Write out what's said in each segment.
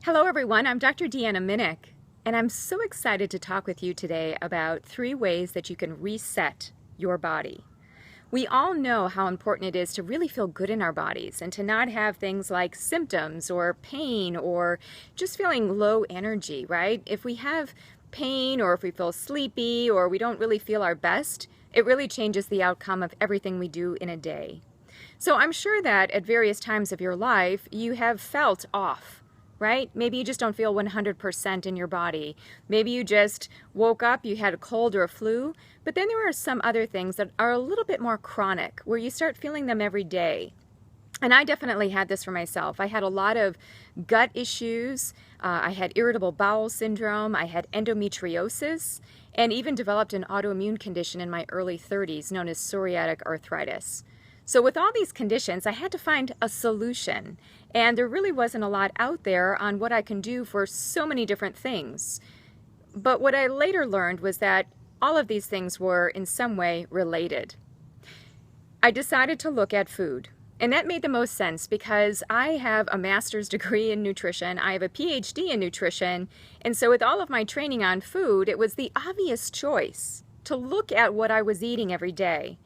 Hello everyone, I'm Dr. Deanna Minich, and I'm so excited to talk with you today about 3 ways that you can reset your body. We all know how important it is to really feel good in our bodies and to not have things like symptoms or pain or just feeling low energy, right? If we have pain or if we feel sleepy or we don't really feel our best, it really changes the outcome of everything we do in a day. So I'm sure that at various times of your life, you have felt off, right? Maybe you just don't feel 100% in your body. Maybe you just woke up, you had a cold or a flu, but then there are some other things that are a little bit more chronic, where you start feeling them every day. And I definitely had this for myself. I had a lot of gut issues. I had irritable bowel syndrome. I had endometriosis, and even developed an autoimmune condition in my early 30s known as psoriatic arthritis. So with all these conditions, I had to find a solution, and there really wasn't a lot out there on what I can do for so many different things. But what I later learned was that all of these things were in some way related. I decided to look at food, and that made the most sense because I have a master's degree in nutrition, I have a PhD in nutrition, and so with all of my training on food, it was the obvious choice to look at what I was eating every day.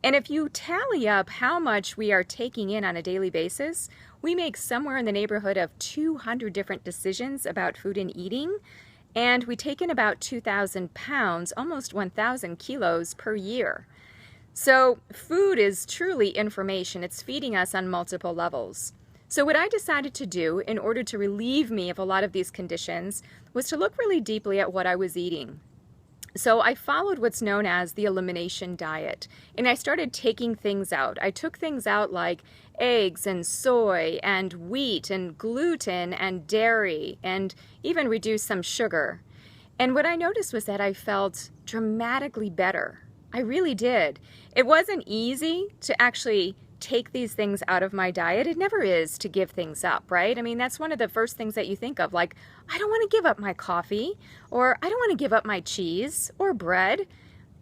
And if you tally up how much we are taking in on a daily basis, we make somewhere in the neighborhood of 200 different decisions about food and eating, and we take in about 2,000 pounds, almost 1,000 kilos per year. So food is truly information. It's feeding us on multiple levels. So what I decided to do in order to relieve me of a lot of these conditions was to look really deeply at what I was eating. So I followed what's known as the elimination diet, and I started taking things out. I took things out like eggs and soy and wheat and gluten and dairy, and even reduced some sugar. And what I noticed was that I felt dramatically better. I really did. It wasn't easy to actually take these things out of my diet. It never is to give things up, right? I mean, that's one of the first things that you think of, like, I don't want to give up my coffee, or I don't want to give up my cheese or bread.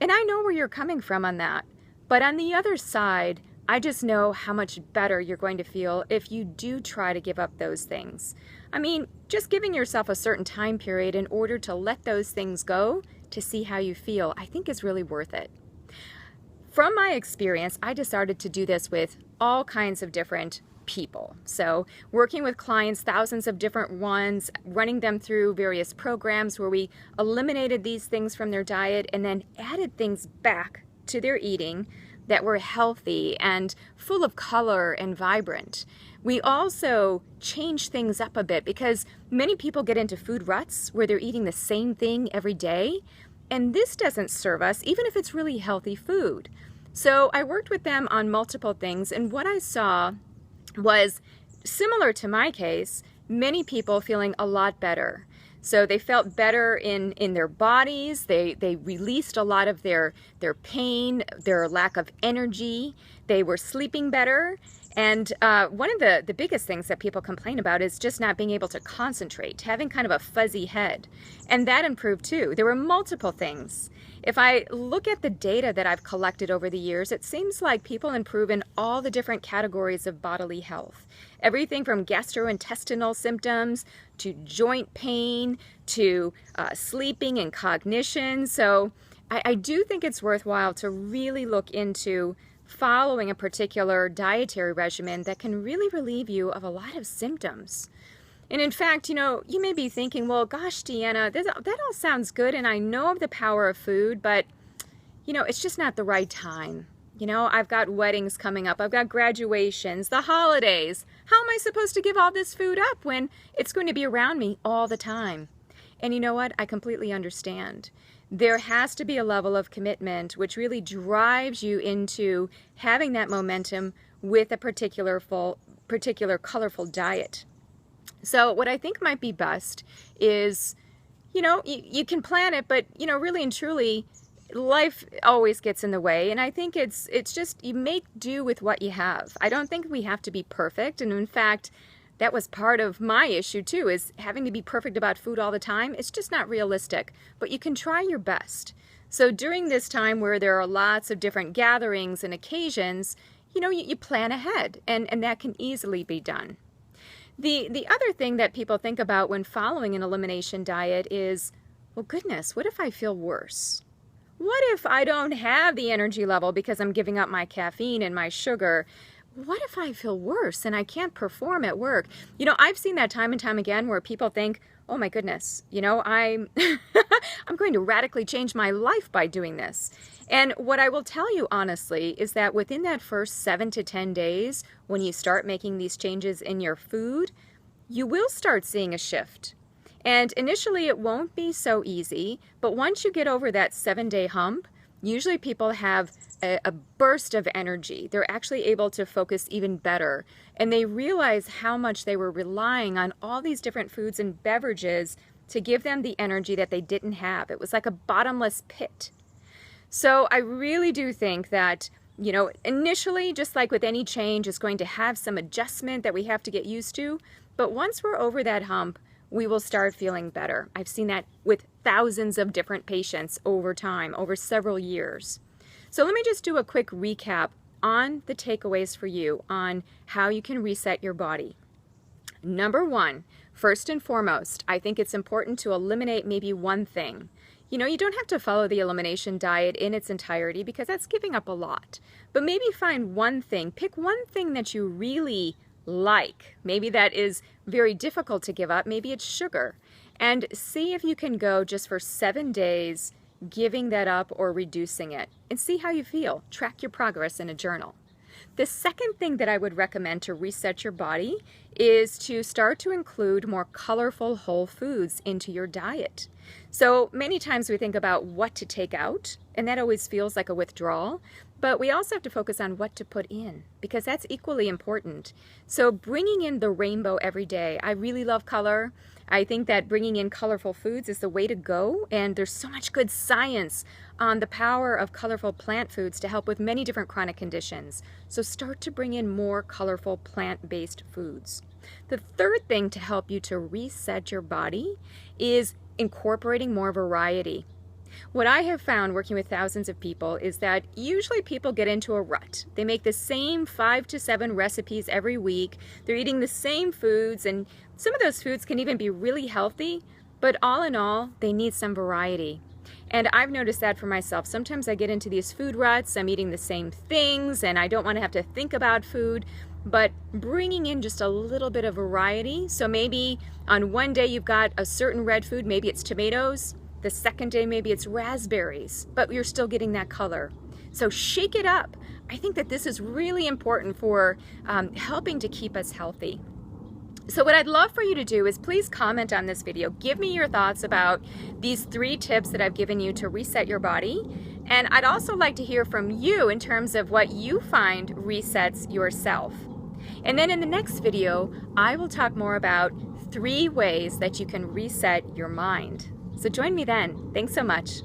And I know where you're coming from on that. But on the other side, I just know how much better you're going to feel if you do try to give up those things. I mean, just giving yourself a certain time period in order to let those things go to see how you feel, I think is really worth it. From my experience, I decided to do this with all kinds of different people. So working with clients, thousands of different ones, running them through various programs where we eliminated these things from their diet and then added things back to their eating that were healthy and full of color and vibrant. We also changed things up a bit because many people get into food ruts where they're eating the same thing every day. And this doesn't serve us, even if it's really healthy food. So I worked with them on multiple things, and what I saw was similar to my case, many people feeling a lot better. So they felt better in their bodies, they released a lot of their pain, their lack of energy, they were sleeping better. And one of the biggest things that people complain about is just not being able to concentrate, having kind of a fuzzy head. And that improved too. There were multiple things. If I look at the data that I've collected over the years, it seems like people improve in all the different categories of bodily health. Everything from gastrointestinal symptoms to joint pain to sleeping and cognition. So I do think it's worthwhile to really look into following a particular dietary regimen that can really relieve you of a lot of symptoms. And in fact, you know, you may be thinking, well, gosh, Deanna, that all sounds good, and I know of the power of food, but, you know, it's just not the right time. You know, I've got weddings coming up, I've got graduations, the holidays. How am I supposed to give all this food up when it's going to be around me all the time? And you know what? I completely understand. There has to be a level of commitment which really drives you into having that momentum with a particular colorful diet. So what I think might be best is, you know, you can plan it, but, you know, really and truly, life always gets in the way. And I think it's just, you make do with what you have. I don't think we have to be perfect. And in fact, that was part of my issue too, is having to be perfect about food all the time. It's just not realistic, but you can try your best. So during this time where there are lots of different gatherings and occasions, you know, you plan ahead, and that can easily be done. The other thing that people think about when following an elimination diet is, well, goodness, what if I feel worse? What if I don't have the energy level because I'm giving up my caffeine and my sugar? What if I feel worse and I can't perform at work? I've seen that time and time again where people think, oh my goodness, I'm I'm going to radically change my life by doing this. And what I will tell you honestly is that within that first 7 to 10 days, when you start making these changes in your food, you will start seeing a shift. And initially it won't be so easy, but once you get over that 7-day hump, usually people have a burst of energy. They're actually able to focus even better, and they realize how much they were relying on all these different foods and beverages to give them the energy that they didn't have. It was like a bottomless pit. So I really do think that, initially, just like with any change, is going to have some adjustment that we have to get used to, but once we're over that hump, we will start feeling better. I've seen that with thousands of different patients over time, over several years. So let me just do a quick recap on the takeaways for you on how you can reset your body. Number one, first and foremost, I think it's important to eliminate maybe one thing. You don't have to follow the elimination diet in its entirety because that's giving up a lot. But maybe find one thing, pick one thing that you really like. Maybe that is very difficult to give up. Maybe it's sugar. And see if you can go just for 7 days giving that up or reducing it, and see how you feel. Track your progress in a journal. The second thing that I would recommend to reset your body is to start to include more colorful whole foods into your diet. So many times we think about what to take out, and that always feels like a withdrawal, but we also have to focus on what to put in, because that's equally important. So bringing in the rainbow every day. I really love color. I think that bringing in colorful foods is the way to go, and there's so much good science on the power of colorful plant foods to help with many different chronic conditions. So start to bring in more colorful plant-based foods. The third thing to help you to reset your body is incorporating more variety. What I have found working with thousands of people is that usually people get into a rut. They make the same 5 to 7 recipes every week. They're eating the same foods, and some of those foods can even be really healthy, but all in all, they need some variety. And I've noticed that for myself. Sometimes I get into these food ruts, I'm eating the same things, and I don't want to have to think about food, but bringing in just a little bit of variety. So maybe on one day you've got a certain red food, maybe it's tomatoes. The second day, maybe it's raspberries, but you're still getting that color. So shake it up. I think that this is really important for helping to keep us healthy. So what I'd love for you to do is please comment on this video. Give me your thoughts about these 3 tips that I've given you to reset your body. And I'd also like to hear from you in terms of what you find resets yourself. And then in the next video, I will talk more about 3 ways that you can reset your mind. So join me then. Thanks so much.